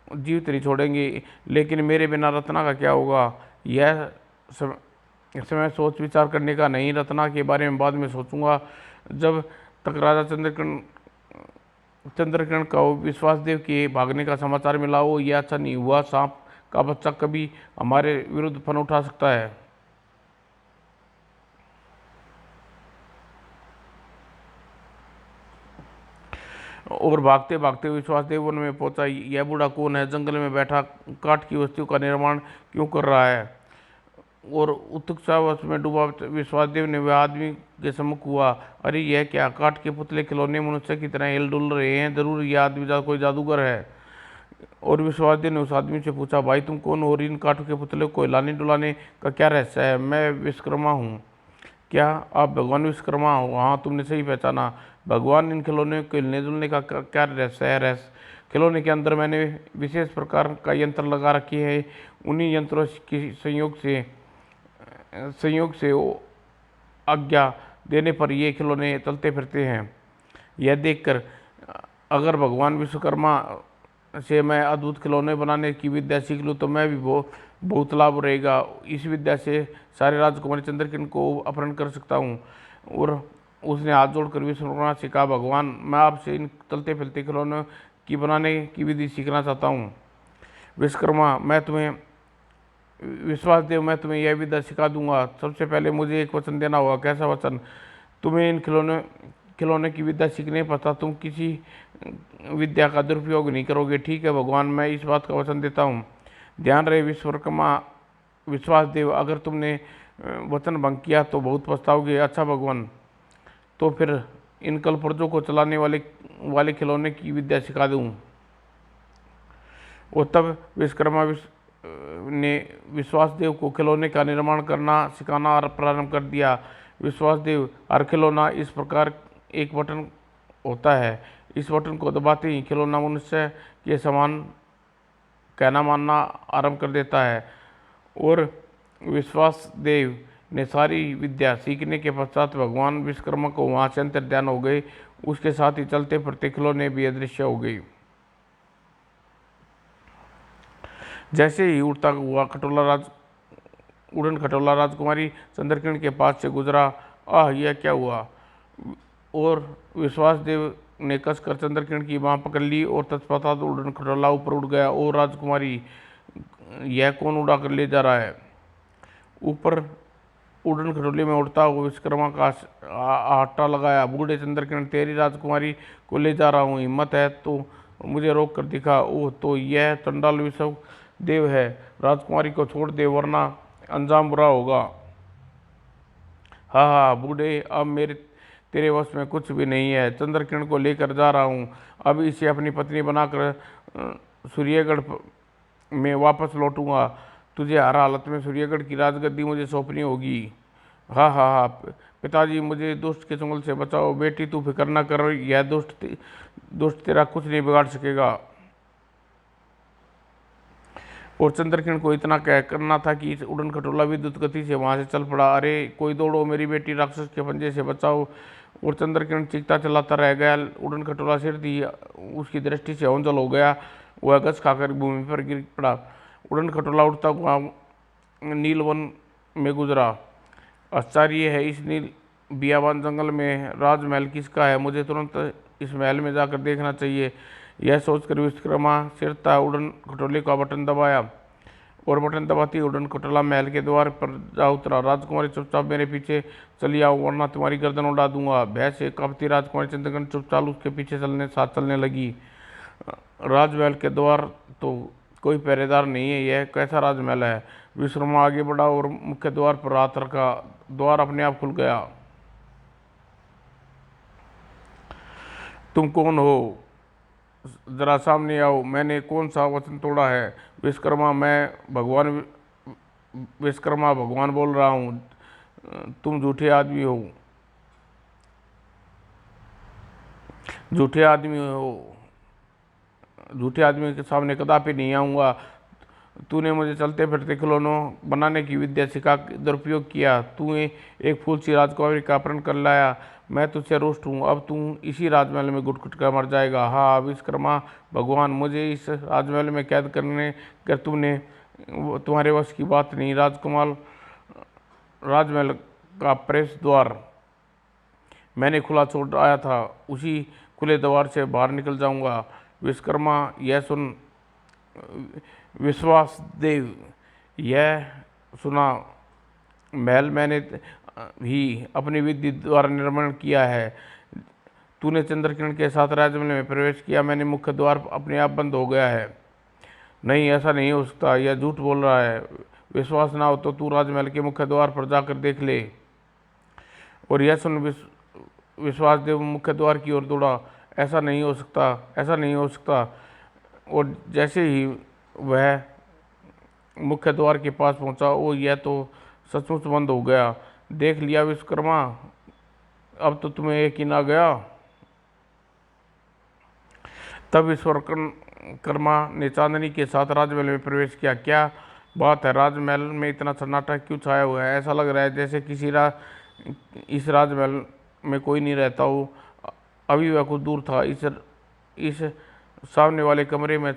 जीवित नहीं छोड़ेंगे, लेकिन मेरे बिना रत्ना का क्या होगा? यह समय सोच विचार करने का नहीं। रत्ना के बारे में बाद में सोचूंगा। जब तक राजा चंद्रकिरण का विश्वासदेव के भागने का समाचार मिला हो, यह अच्छा नहीं हुआ। सांप का बच्चा कभी हमारे विरुद्ध फन उठा सकता है। और भागते भागते विश्वासदेव वन में पहुंचा। यह बूढ़ा कौन है? जंगल में बैठा काठ की वस्तु का निर्माण क्यों कर रहा है? और उत्सुकतावश में डूबा विश्वासदेव ने वह आदमी के सम्मुख हुआ। अरे यह क्या, काठ के पुतले खिलौने मनुष्य की तरह हिल डुल रहे हैं, जरूर यह आदमी कोई जादूगर है। और विश्वासदेव ने उस आदमी से पूछा, भाई तुम कौन हो और इन काठों के पुतले को हिलाने डुलाने का क्या रहस्य है? मैं विश्वकर्मा हूँ। क्या आप भगवान विश्वकर्मा हो? हाँ, तुमने सही पहचाना। भगवान, इन खिलौने को हिलने डुलने का क्या रहस्य है? खिलौने के अंदर मैंने विशेष प्रकार का यंत्र लगा रखी है। उन्हीं यंत्रों की संयोग से वो आज्ञा देने पर ये खिलौने चलते फिरते हैं। यह देखकर अगर भगवान विश्वकर्मा से मैं अद्भुत खिलौने बनाने की विद्या सीख लूँ तो मैं भी बहुत लाभ रहेगा। इस विद्या से सारे राजकुमारी चंद्रकिरण को अपहरण कर सकता हूँ। और उसने हाथ जोड़कर विश्वकर्मा से कहा, भगवान, मैं आपसे इन चलते फिरते खिलौनों की बनाने की विधि सीखना चाहता हूँ। विश्वकर्मा, विश्वासदेव, मैं तुम्हें यह विद्या सिखा दूंगा। सबसे पहले मुझे एक वचन देना होगा। कैसा वचन? तुम्हें इन खिलौने की विद्या सीखने पड़ता, तुम किसी विद्या का दुरुपयोग नहीं करोगे, ठीक है भगवान? मैं इस बात का वचन देता हूँ। ध्यान रहे विश्वकर्मा, विश्वासदेव, अगर तुमने वचन भंग किया तो बहुत पछताओगे। अच्छा भगवान, तो फिर इन कलपुर्जों को चलाने वाले खिलौने की विद्या सिखा दूँ। और तब विश्वकर्मा ने विश्वासदेव को खिलौने का निर्माण करना सिखाना प्रारंभ कर दिया। विश्वासदेव, हर खिलौना इस प्रकार एक बटन होता है। इस बटन को दबाते ही खिलौना मनुष्य के समान कहना मानना आरंभ कर देता है। और विश्वासदेव ने सारी विद्या सीखने के पश्चात भगवान विश्वकर्मा को वहाँ से अंतर्ध्यान हो गए। उसके साथ ही चलते फिरते खिलौने भी अदृश्य हो गई। जैसे ही उड़ता हुआ उड़न खटोला राजकुमारी चंद्रकिरण के पास से गुजरा, आह, यह क्या हुआ? और विश्वासदेव ने कसकर चंद्रकिरण की बाँह पकड़ ली और तत्पश्चात उड़न खटोला ऊपर उड़ गया। और राजकुमारी, यह कौन उड़ा कर ले जा रहा है? ऊपर उड़न खटोले में उड़ता हुआ विश्वकर्मा का हट्टा लगाया, बूढ़े चंद्रकिरण, तेरी राजकुमारी को ले जा रहा हूँ, हिम्मत है तो मुझे रोक कर दिखा। ओह, तो यह चंडाल विश्वदेव है। राजकुमारी को छोड़ दे वरना अंजाम बुरा होगा। हाँ हाँ बूढ़े, अब तेरे वश में कुछ भी नहीं है। चंद्रकिरण को लेकर जा रहा हूँ। अब इसे अपनी पत्नी बनाकर सूर्यगढ़ में वापस लौटूंगा। तुझे हर हालत में सूर्यगढ़ की राजगद्दी मुझे सौंपनी होगी। हाँ हाँ हाँ पिताजी, मुझे दुष्ट के चंगुल से बचाओ। बेटी तू फिक्र न कर, यह दुष्ट तेरा कुछ नहीं बिगाड़ सकेगा। और चंद्रकिरण को इतना कह करना था कि उड़न खटोला विद्युत गति से वहां से चल पड़ा। अरे कोई दौड़ो, मेरी बेटी राक्षस के पंजे से बचाओ। और चंद्रकिरण चीखता चलाता रह गया। उड़न खटोला सिर दी उसकी दृष्टि से ओंजल हो गया। वह गच खाकर भूमि पर गिर पड़ा। उड़न खटोला उड़ता हुआ नीलवन में गुजरा। आश्चर्य है, इस नील बियाबान जंगल में राजमहल किसका है? मुझे तुरंत इस महल में जाकर देखना चाहिए। यह सोचकर विश्वकर्मा सिरता उड़न खटोले का बटन दबाया और बटन दबाती उड़न खटोला महल के द्वार पर जा उतरा। राजकुमारी, चुपचाप मेरे पीछे चली आओ वरना तुम्हारी गर्दन उड़ा दूंगा। भय से कांपती राजकुमारी चंद्रकिरण चुपचाप उसके पीछे चलने लगी। राजमहल के द्वार तो कोई पहरेदार नहीं है, यह कैसा राजमहल है? विश्वकर्मा आगे बढ़ा और मुख्य द्वार पर हाथ रखा। द्वार अपने आप खुल गया। तुम कौन हो? जरा सामने आओ। मैंने कौन सा वचन तोड़ा है? विश्वकर्मा, मैं विश्वकर्मा भगवान बोल रहा हूँ। तुम झूठे आदमी हो। झूठे आदमी के सामने कदापि नहीं आऊँगा। तूने मुझे चलते फिरते खिलौनों बनाने की विद्या सिखा दुरुपयोग किया। तू एक फूल सी राजकुमारी का अपहरण कर लाया। मैं तुझसे रुष्ट हूँ। अब तू इसी राजमहल में घुट कर मर जाएगा। हाँ विश्वकर्मा भगवान, मुझे इस राजमहल में कैद करने कर तुम्हारे वश की बात नहीं। राजमहल का प्रवेश द्वार मैंने खुला छोड़ आया था, उसी खुले द्वार से बाहर निकल जाऊंगा। विश्वकर्मा, यह सुन। विश्वासदेव, यह सुना। महल मैंने ही अपनी विधि द्वारा निर्माण किया है। तूने चंद्रकिरण के साथ राजमहल में प्रवेश किया, मैंने मुख्य द्वार अपने आप बंद हो गया है। नहीं, ऐसा नहीं हो सकता, यह झूठ बोल रहा है। विश्वास ना हो तो तू राजमहल के मुख्य द्वार पर जाकर देख ले। और यह सुन विश्वासदेव मुख्य द्वार की ओर दौड़ा। ऐसा नहीं हो सकता, ऐसा नहीं हो सकता। और जैसे ही वह मुख्य द्वार के पास पहुंचा, वो यह तो सचमुच बंद हो गया। देख लिया विश्वकर्मा, अब तो तुम्हें यकीन आ गया। तब विश्वकर्मा ने चांदनी के साथ राजमहल में प्रवेश किया। क्या बात है, राजमहल में इतना सन्नाटा क्यों छाया हुआ है? ऐसा लग रहा है जैसे इस राजमहल में कोई नहीं रहता हो। अभी वह कुछ दूर था। इस सामने वाले कमरे में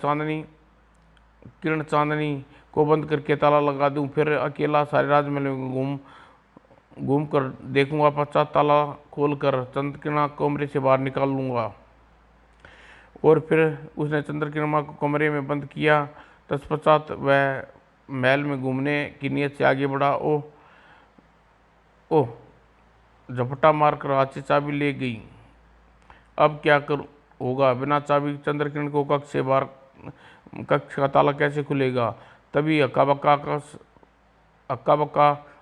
चांदनी को बंद करके ताला लगा दूं, फिर अकेला सारे राजमहल में घूम घूम कर देखूंगा, पश्चात ताला खोलकर चंद्रकिरणा कमरे से बाहर निकाल लूंगा। और फिर उसने चंद्रकिरणा को कमरे में बंद किया। तत्पश्चात वह महल में घूमने की नीयत से आगे बढ़ा। ओह ओह, झपटा मारकर हाथ से चाबी ले गई। अब क्या कर होगा? बिना चाबी चंद्रकिरण को कक्ष का ताला कैसे खुलेगा? तभी हक्का बक्का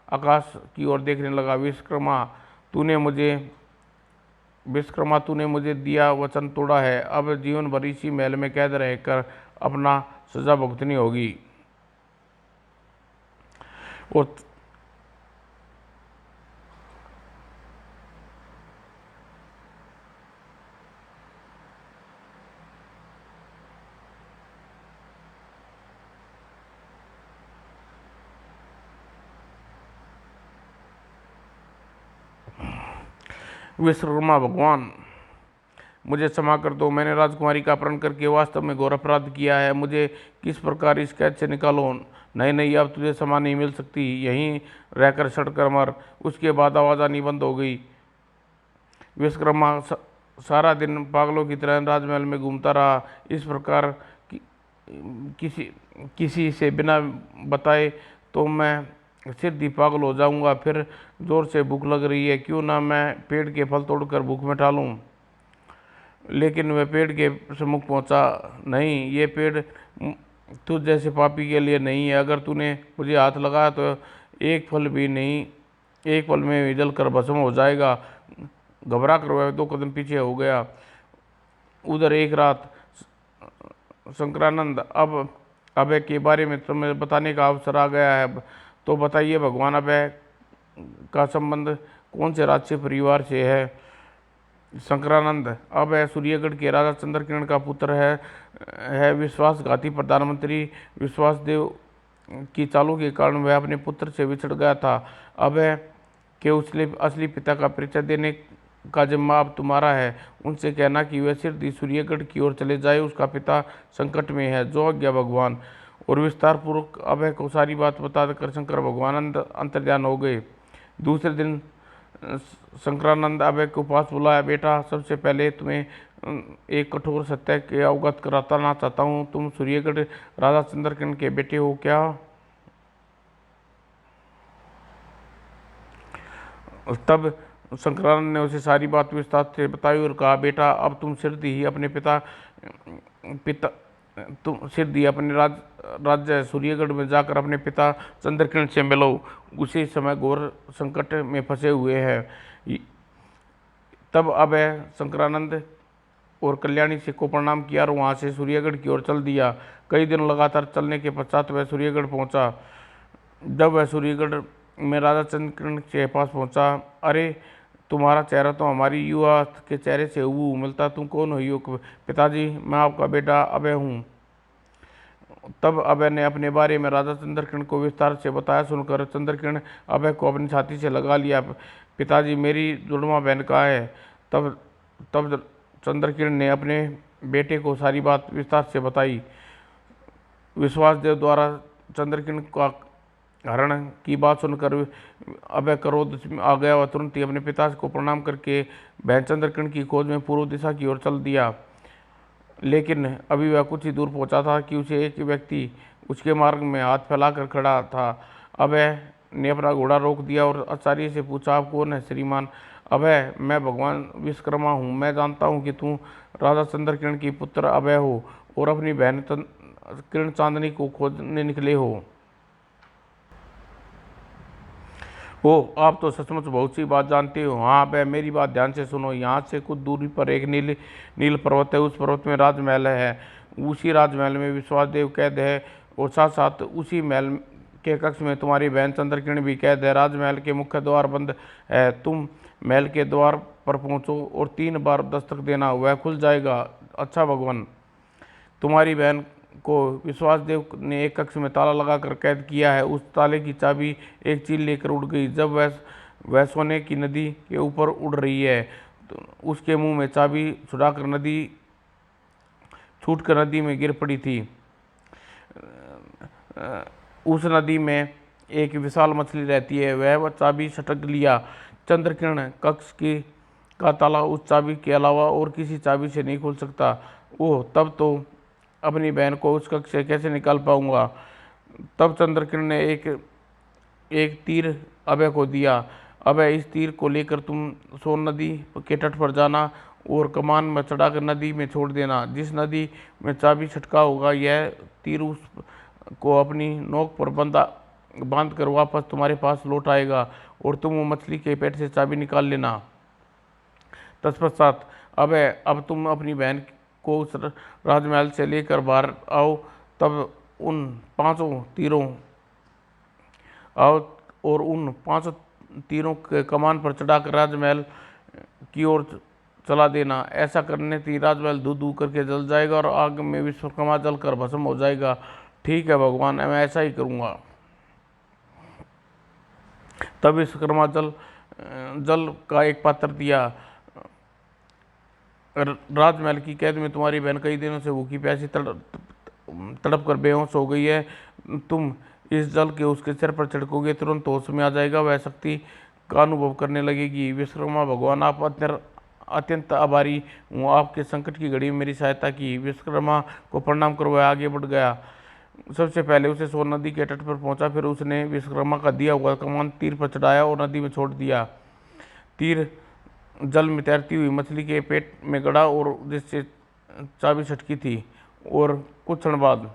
आकाश की ओर देखने लगा। विश्वकर्मा, तूने मुझे दिया वचन तोड़ा है। अब जीवन भर इसी महल में कैद रहकर अपना सजा भुगतनी होगी। और विश्वकर्मा, भगवान मुझे क्षमा कर दो। मैंने राजकुमारी का अपहरण करके वास्तव में घोर अपराध किया है। मुझे किस प्रकार इस कैद से निकालो। नहीं नहीं, अब तुझे क्षमा नहीं मिल सकती। यहीं रहकर सड़कर मर। उसके बाद आवाज़ बंद हो गई। विश्वकर्मा सारा दिन पागलों की तरह राजमहल में घूमता रहा। इस प्रकार किसी किसी से बिना बताए तो मैं सीधी पागल हो जाऊंगा। फिर जोर से भूख लग रही है, क्यों ना मैं पेड़ के फल तोड़कर भूख मिटा लूं। लेकिन वह पेड़ के सम्मुख पहुंचा नहीं। ये पेड़ तुझ जैसे पापी के लिए नहीं है। अगर तूने मुझे हाथ लगाया तो एक फल भी नहीं, एक पल में ही जलकर भस्म हो जाएगा। घबरा कर वह 2 कदम पीछे हो गया। उधर एक रात शंकरानंद, अब अभय के बारे में तुम्हें बताने का अवसर आ गया है। तो बताइए भगवान, अभय का संबंध कौन से राज्य परिवार से है? शंकरानंद, अभय सूर्यगढ़ के राजा चंद्रकिरण का पुत्र है। विश्वासघाती प्रधानमंत्री विश्वासदेव की चालों के कारण वह अपने पुत्र से बिछड़ गया था। अभय के असली पिता का परिचय देने का जिम्मा अब तुम्हारा है। उनसे कहना कि वह सिर्फ सूर्यगढ़ की ओर चले जाए। उसका पिता संकट में है। जो आज्ञा भगवान। और विस्तार पूर्वक अभय को सारी बात बताकर शंकर भगवान अंतर्ध्यान हो गए। दूसरे दिन शंकरानंद अभय को पास बुलाया। बेटा, सबसे पहले तुम्हें एक कठोर सत्य के अवगत कराना चाहता हूँ। तुम सूर्यगढ़ राजा चंद्रकिरण के बेटे हो क्या? तब शंकरानंद ने उसे सारी बात विस्तार से बताई और कहा, बेटा, अब तुम सिर्फ ही अपने राज्य सूर्यगढ़ में जाकर अपने पिता चंद्रकिरण से मिलो। उसी समय घोर संकट में फंसे हुए हैं। तब अभय शंकरानंद और कल्याणी से को प्रणाम किया और वहाँ से सूर्यगढ़ की ओर चल दिया। कई दिन लगातार चलने के पश्चात वह सूर्यगढ़ पहुँचा। जब वह सूर्यगढ़ में राजा चंद्रकिरण के पास पहुँचा, अरे, तुम्हारा चेहरा तो हमारी युवा के चेहरे से हूबहू मिलता। तुम कौन हो? पिताजी, मैं आपका बेटा अभय हूँ। तब अभय ने अपने बारे में राजा चंद्रकिरण को विस्तार से बताया। सुनकर चंद्रकिरण अभय को अपनी छाती से लगा लिया। पिताजी, मेरी जुड़वा बहन कहाँ है? तब चंद्रकिरण ने अपने बेटे को सारी बात विस्तार से बताई। विश्वासदेव द्वारा चंद्रकिरण का हरण की बात सुनकर अभय क्रोध आ गया। वह तुरंत ही अपने पिता को प्रणाम करके बहन चंद्रकिरण की खोज में पूर्व दिशा की ओर चल दिया। लेकिन अभी वह कुछ ही दूर पहुंचा था कि उसे एक व्यक्ति उसके मार्ग में हाथ फैलाकर खड़ा था। अभय ने अपना घोड़ा रोक दिया और आचार्य से पूछा, आप कौन है श्रीमान? अभय, मैं भगवान विश्वकर्मा हूँ। मैं जानता हूँ कि तुम राजा चंद्रकिरण की पुत्र अभय हो और अपनी बहन किरण चांदनी को खोजने निकले हो। हो, आप तो सचमुच बहुत सी बात जानते हो। हाँ बे, मेरी बात ध्यान से सुनो। यहाँ से कुछ दूरी पर एक नील नील पर्वत है। उस पर्वत में राजमहल है। उसी राजमहल में विश्वासदेव कैद है, और साथ साथ उसी महल के कक्ष में तुम्हारी बहन चंद्रकिरण भी कैद है। राजमहल के मुख्य द्वार बंद है। तुम महल के द्वार पर पहुंचो और 3 बार दस्तक देना, वह खुल जाएगा। अच्छा भगवान, तुम्हारी बहन को विश्वासदेव ने एक कक्ष में ताला लगाकर कैद किया है। उस ताले की चाबी एक चील लेकर उड़ गई। जब वह सोने की नदी के ऊपर उड़ रही है, तो उसके मुंह में चाबी छूटकर नदी में गिर पड़ी थी। उस नदी में एक विशाल मछली रहती है। वह चाबी सटक लिया। चंद्रकिरण कक्ष की का ताला उस चाबी के अलावा और किसी चाबी से नहीं खुल सकता। ओह, तब तो अपनी बहन को उस कक्ष से कैसे निकाल पाऊंगा। तब चंद्रकिरण ने एक एक तीर अभय को दिया। अभय, इस तीर को लेकर तुम सोन नदी के तट पर जाना और कमान में चढ़ाकर नदी में छोड़ देना। जिस नदी में चाबी छटका होगा, यह तीर उस को अपनी नोक पर बांध कर वापस तुम्हारे पास लौट आएगा और तुम वो मछली के पेट से चाबी निकाल लेना। तत्पश्चात अब तुम अपनी बहन को उस राजमहल से लेकर बाहर आओ। तब उन पांचों तीरों आओ और उन 5 तीरों के कमान पर चढ़ाकर राजमहल की ओर चला देना। ऐसा करने से राजमहल धू धू करके जल जाएगा और आग में विश्वकर्मा जलकर भस्म हो जाएगा। ठीक है भगवान, मैं ऐसा ही करूँगा। तब विश्वकर्मा जल का एक पात्र दिया। राजमहल की कैद में तुम्हारी बहन कई दिनों से भूखी प्यासी तड़प कर बेहोश हो गई है। तुम इस जल के उसके सिर पर छिड़कोगे, तुरंत होश में आ जाएगा। वह शक्ति का अनुभव करने लगेगी। विश्वकर्मा भगवान, आप अत्यंत आभारी हूँ। आपके संकट की घड़ी में मेरी सहायता की। विश्वकर्मा को प्रणाम कर वह आगे बढ़ गया। सबसे पहले उसे सोन नदी के तट पर पहुंचा। फिर उसने विश्वकर्मा का दिया हुआ कमान तीर पर चढ़ाया और नदी में छोड़ दिया। तीर जल में तैरती हुई मछली के पेट में गड़ा और जिससे चाबी छटकी थी। और कुछ क्षण बाद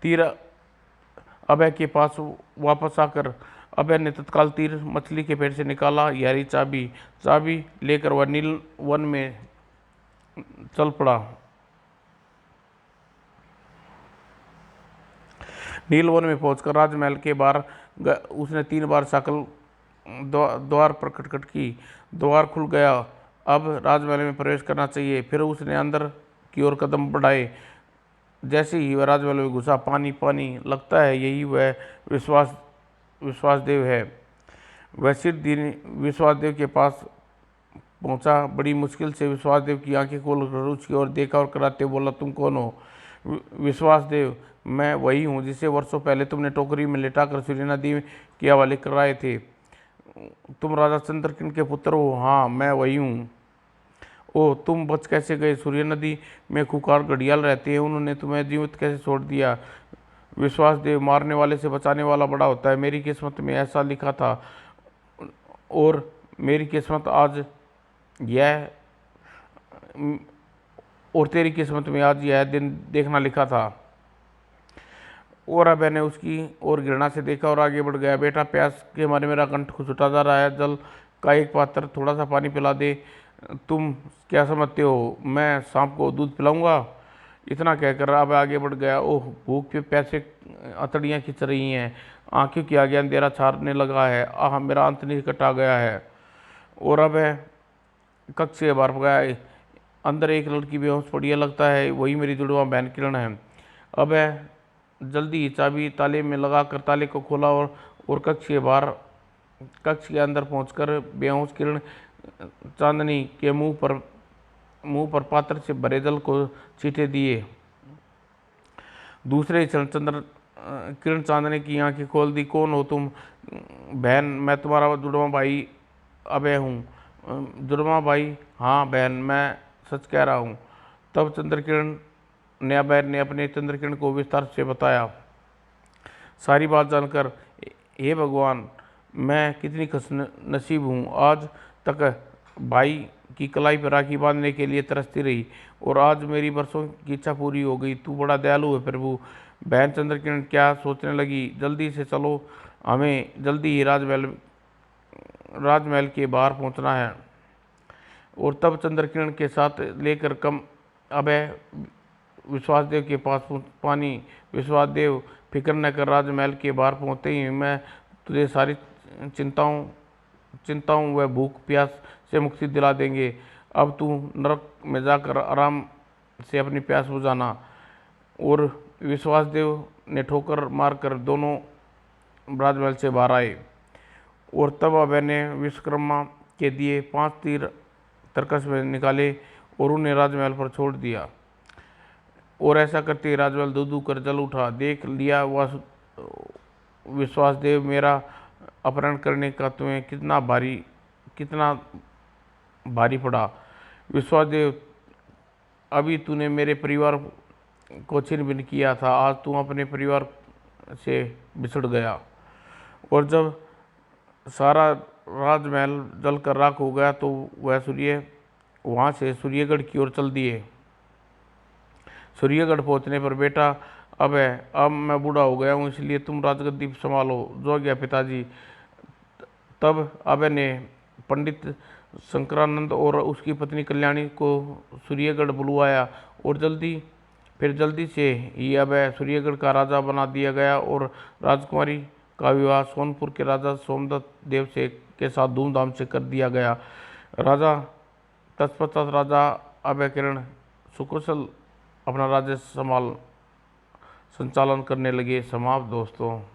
तीर अभय के पास वापस आकर अभय ने तत्काल तीर मछली के पेट से निकाला। यारी चाबी लेकर वह नील वन में चल पड़ा। नील वन में पहुंचकर राजमहल के बाहर उसने 3 बार साकल द्वार पर खटखट की। द्वार खुल गया। अब राजमहल में प्रवेश करना चाहिए। फिर उसने अंदर की ओर कदम बढ़ाए। जैसे ही वह राजमहल में घुसा, पानी पानी लगता है, यही वह विश्वासदेव है। वह सीधे विश्वासदेव के पास पहुंचा। बड़ी मुश्किल से विश्वासदेव की आंखें खोलकर उसकी ओर देखा और कराते बोला, तुम कौन हो? विश्वासदेव, मैं वही हूँ जिसे वर्षों पहले तुमने टोकरी में लिटाकर सूर्य नदी के हवाले कराए थे। तुम राजा चंद्रकिरण के पुत्र हो? हाँ, मैं वही हूँ। ओह, तुम बच कैसे गए? सूर्य नदी में खूंखार घड़ियाल रहते हैं, उन्होंने तुम्हें जीवित कैसे छोड़ दिया? विश्वासदेव, मारने वाले से बचाने वाला बड़ा होता है। मेरी किस्मत में ऐसा लिखा था और मेरी किस्मत आज यह और तेरी किस्मत में आज यह दिन देखना लिखा था। और अब मैंने उसकी और घृणा से देखा और आगे बढ़ गया। बेटा, प्यास के मारे मेरा कंठ छुटा जा रहा है। जल का एक पात्र, थोड़ा सा पानी पिला दे। तुम क्या समझते हो मैं सांप को दूध पिलाऊंगा? इतना कहकर अब आगे बढ़ गया। ओह, भूख पे प्यासे अतड़ियाँ खिंच रही हैं। आंखों की आगे अंधेरा छाने लगा है। आह, मेरा अंत निकट आ गया है। और अब कक्ष से बाहर गया। अंदर एक लड़की बेहोश पड़ी है। लगता है वही मेरी जुड़वा बहन किरण है। अब जल्दी ही चाबी ताले में लगाकर ताले को खोला और कक्ष के अंदर पहुंचकर बेहोश किरण चांदनी के मुंह पर पात्र से भरे जल को छींटे दिए। दूसरे क्षण किरण चांदनी की आंखें खोल दी। कौन हो तुम? बहन, मैं तुम्हारा जुड़वा भाई अभय हूँ। जुड़वा भाई? हाँ बहन, मैं सच कह रहा हूँ। तब चंद्रकिरण ने अभय ने अपने चंद्रकिरण को विस्तार से बताया। सारी बात जानकर, हे भगवान, मैं कितनी खुशनसीब हूँ। आज तक भाई की कलाई पर राखी बांधने के लिए तरसती रही और आज मेरी बरसों की इच्छा पूरी हो गई। तू बड़ा दयालु है प्रभु। बहन चंद्रकिरण क्या सोचने लगी, जल्दी से चलो, हमें जल्दी ही राजमहल के बाहर पहुंचना है। और तब चंद्रकिरण के साथ लेकर कम अभय विश्वासदेव के पास पानी। विश्वासदेव, फिक्र न कर, राजमहल के बाहर पहुंचते ही मैं तुझे सारी चिंताओं व भूख प्यास से मुक्ति दिला देंगे। अब तू नरक में जाकर आराम से अपनी प्यास बुझाना। और विश्वासदेव ने ठोकर मारकर दोनों राजमहल से बाहर आए। और तब अभय ने विश्वकर्मा के दिए 5 तीर तरकस में निकाले और उन्हें राजमहल पर छोड़ दिया। और ऐसा करते ही राजमहल दू दू कर जल उठा। देख लिया वह विश्वासदेव, मेरा अपहरण करने का तुम्हें कितना भारी पड़ा। विश्वासदेव, अभी तूने मेरे परिवार को छिन्न भिन्न किया था, आज तू अपने परिवार से बिछड़ गया। और जब सारा राजमहल जलकर राख हो गया तो वह वहाँ से सूर्यगढ़ की ओर चल दिए। सूर्यगढ़ पहुँचने पर, बेटा अब मैं बूढ़ा हो गया हूँ, इसलिए तुम राजगद्दी संभालो। जो गया पिताजी। तब अभय ने पंडित शंकरानंद और उसकी पत्नी कल्याणी को सूर्यगढ़ बुलवाया और जल्दी से ही अभय सूर्यगढ़ का राजा बना दिया गया। और राजकुमारी का विवाह सोनपुर के राजा सोमदत्त देव के साथ धूमधाम से कर दिया गया। तत्पश्चात राजा अभय किरण सुकुशल अपना राज्य संचालन करने लगे। समाप्त दोस्तों।